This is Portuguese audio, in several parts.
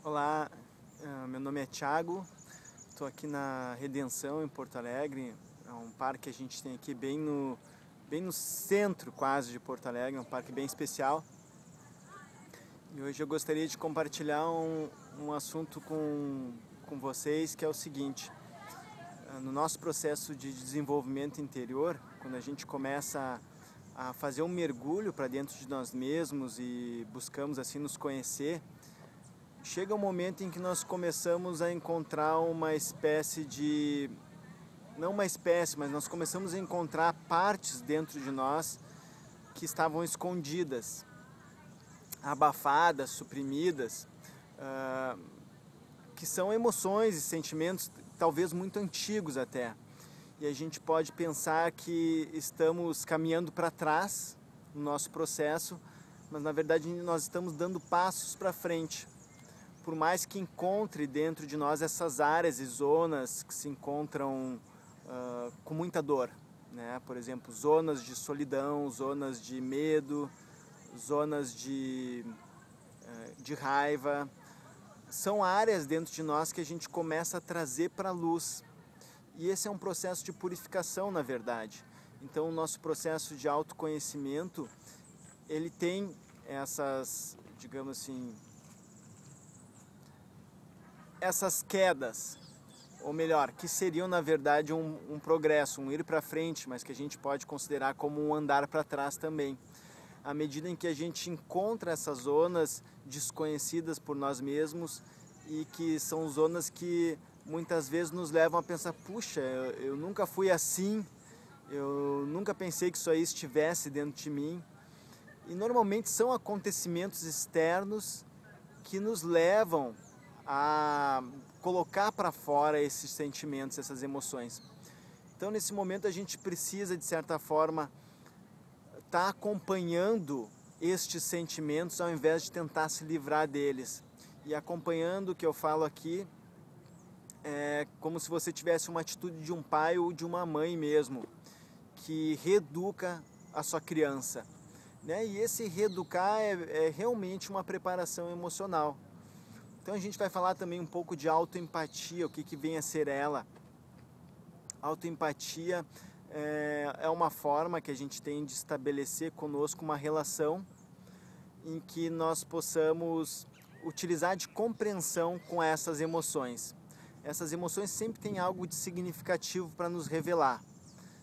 Olá, meu nome é Thiago, estou aqui na Redenção, em Porto Alegre. É um parque que a gente tem aqui bem no centro quase de Porto Alegre, um parque bem especial. E hoje eu gostaria de compartilhar um assunto com vocês, que é o seguinte. No nosso processo de desenvolvimento interior, quando a gente começa a fazer um mergulho para dentro de nós mesmos e buscamos assim nos conhecer, chega um momento em que nós começamos a encontrar uma espécie de... não uma espécie, mas nós começamos a encontrar partes dentro de nós que estavam escondidas, abafadas, suprimidas, que são emoções e sentimentos talvez muito antigos até. E a gente pode pensar que estamos caminhando para trás no nosso processo, mas na verdade nós estamos dando passos para frente. Por mais que encontre dentro de nós essas áreas e zonas que se encontram com muita dor, né? Por exemplo, zonas de solidão, zonas de medo, zonas de raiva, são áreas dentro de nós que a gente começa a trazer para a luz. E esse é um processo de purificação, na verdade. Então, o nosso processo de autoconhecimento, ele tem essas, digamos assim, essas quedas, ou melhor, que seriam na verdade um progresso, um ir para frente, mas que a gente pode considerar como um andar para trás também. À medida em que a gente encontra essas zonas desconhecidas por nós mesmos e que são zonas que muitas vezes nos levam a pensar, puxa, eu nunca fui assim, eu nunca pensei que isso aí estivesse dentro de mim. E normalmente são acontecimentos externos que nos levam a colocar para fora esses sentimentos, essas emoções. Então, nesse momento, a gente precisa, de certa forma, estar acompanhando estes sentimentos ao invés de tentar se livrar deles. E acompanhando, o que eu falo aqui, é como se você tivesse uma atitude de um pai ou de uma mãe mesmo, que reeduca a sua criança, né? E esse reeducar é realmente uma preparação emocional. Então a gente vai falar também um pouco de autoempatia, o que vem a ser ela. Autoempatia é uma forma que a gente tem de estabelecer conosco uma relação em que nós possamos utilizar de compreensão com essas emoções. Essas emoções sempre têm algo de significativo para nos revelar,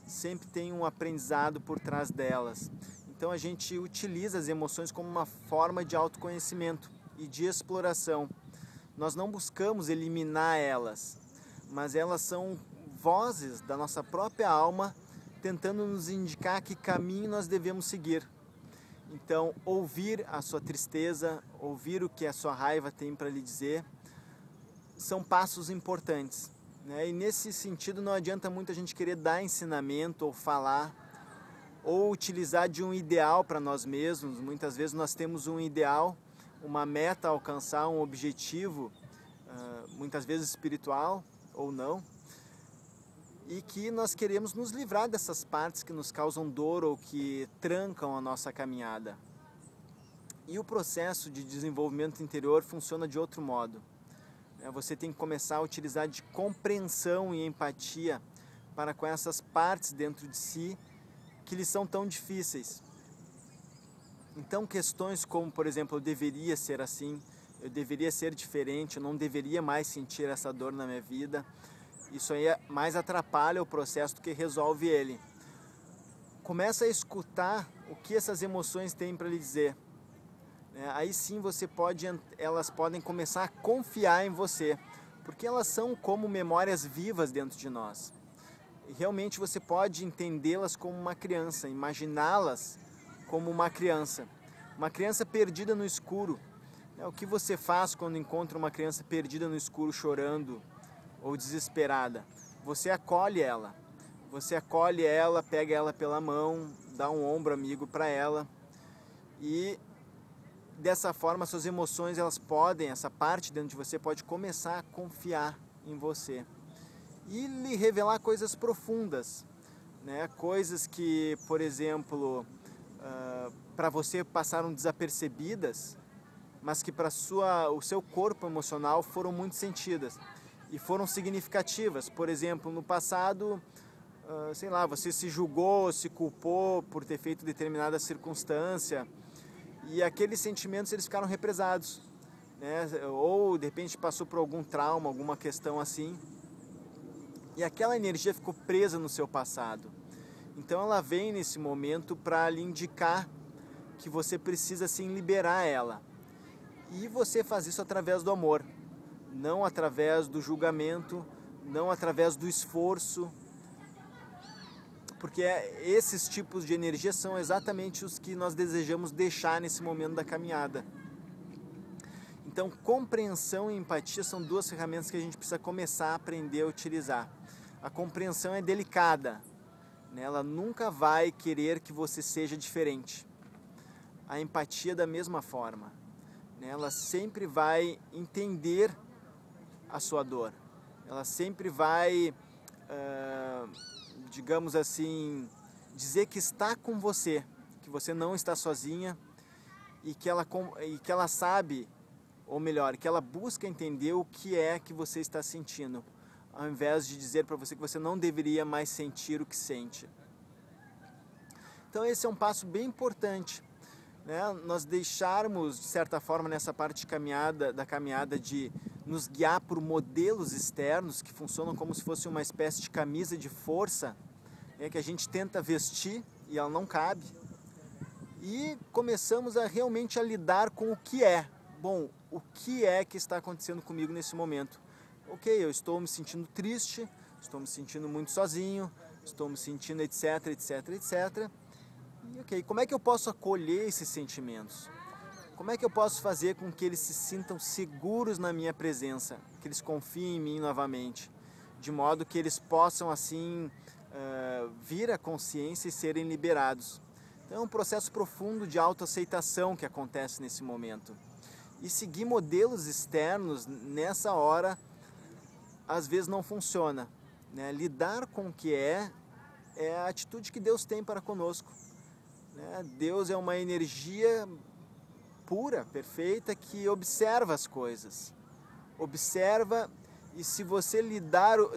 sempre tem um aprendizado por trás delas. Então a gente utiliza as emoções como uma forma de autoconhecimento e de exploração. Nós não buscamos eliminar elas, mas elas são vozes da nossa própria alma tentando nos indicar que caminho nós devemos seguir. Então, ouvir a sua tristeza, ouvir o que a sua raiva tem para lhe dizer, são passos importantes, né? E nesse sentido não adianta muito a gente querer dar ensinamento ou falar, ou utilizar de um ideal para nós mesmos. Muitas vezes nós temos um ideal, uma meta a alcançar, um objetivo, muitas vezes espiritual ou não, e que nós queremos nos livrar dessas partes que nos causam dor ou que trancam a nossa caminhada. E o processo de desenvolvimento interior funciona de outro modo. Você tem que começar a utilizar de compreensão e empatia para com essas partes dentro de si que lhes são tão difíceis. Então, questões como, por exemplo, eu deveria ser assim, eu deveria ser diferente, eu não deveria mais sentir essa dor na minha vida, isso aí mais atrapalha o processo do que resolve ele. Começa a escutar o que essas emoções têm para lhe dizer. Aí sim elas podem começar a confiar em você, porque elas são como memórias vivas dentro de nós. E realmente você pode entendê-las como uma criança, imaginá-las como uma criança perdida no escuro. O que você faz quando encontra uma criança perdida no escuro chorando ou desesperada? Você acolhe ela, pega ela pela mão, dá um ombro amigo para ela, e dessa forma suas emoções, essa parte dentro de você pode começar a confiar em você e lhe revelar coisas profundas, né? Coisas que, por exemplo, para você passaram desapercebidas, mas que para o seu corpo emocional foram muito sentidas e foram significativas. Por exemplo, no passado, sei lá, você se julgou, se culpou por ter feito determinada circunstância e aqueles sentimentos eles ficaram represados, né? Ou de repente passou por algum trauma, alguma questão assim, e aquela energia ficou presa no seu passado. Então ela vem nesse momento para lhe indicar que você precisa sim liberar ela. E você faz isso através do amor, não através do julgamento, não através do esforço, porque esses tipos de energia são exatamente os que nós desejamos deixar nesse momento da caminhada. Então, compreensão e empatia são duas ferramentas que a gente precisa começar a aprender a utilizar. A compreensão é delicada, né? Ela nunca vai querer que você seja diferente. A empatia da mesma forma, né? Ela sempre vai entender a sua dor. Ela sempre vai, digamos assim, dizer que está com você, que você não está sozinha e que ela sabe, ou melhor, que ela busca entender o que é que você está sentindo, ao invés de dizer para você que você não deveria mais sentir o que sente. Então esse é um passo bem importante, né? Nós deixarmos, de certa forma, nessa parte da caminhada de nos guiar por modelos externos que funcionam como se fosse uma espécie de camisa de força, que a gente tenta vestir e ela não cabe, e começamos a realmente a lidar com o que é. Bom, o que é que está acontecendo comigo nesse momento? Ok, eu estou me sentindo triste, estou me sentindo muito sozinho, estou me sentindo etc, etc, etc. E ok, como é que eu posso acolher esses sentimentos? Como é que eu posso fazer com que eles se sintam seguros na minha presença, que eles confiem em mim novamente, de modo que eles possam assim vir à consciência e serem liberados? Então é um processo profundo de autoaceitação que acontece nesse momento. E seguir modelos externos nessa hora às vezes não funciona, né? Lidar com o que é a atitude que Deus tem para conosco, né? Deus é uma energia pura, perfeita, que observa as coisas, observa, e se você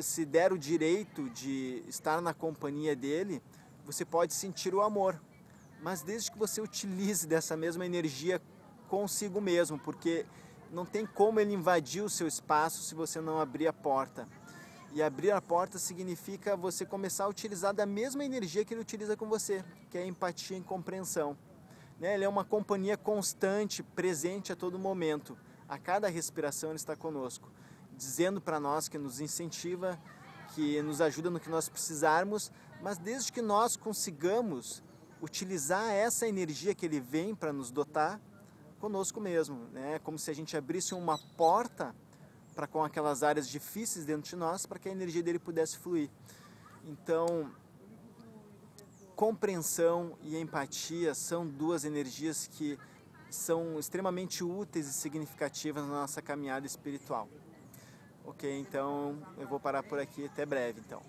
se der o direito de estar na companhia dele, você pode sentir o amor, mas desde que você utilize dessa mesma energia consigo mesmo, porque não tem como ele invadir o seu espaço se você não abrir a porta. E abrir a porta significa você começar a utilizar da mesma energia que ele utiliza com você, que é a empatia e compreensão, né? Ele é uma companhia constante, presente a todo momento. A cada respiração ele está conosco, dizendo para nós que nos incentiva, que nos ajuda no que nós precisarmos, mas desde que nós consigamos utilizar essa energia que ele vem para nos dotar, conosco mesmo, né? Como se a gente abrisse uma porta para com aquelas áreas difíceis dentro de nós, para que a energia dele pudesse fluir. Então, compreensão e empatia são duas energias que são extremamente úteis e significativas na nossa caminhada espiritual. Ok, então eu vou parar por aqui, até breve então.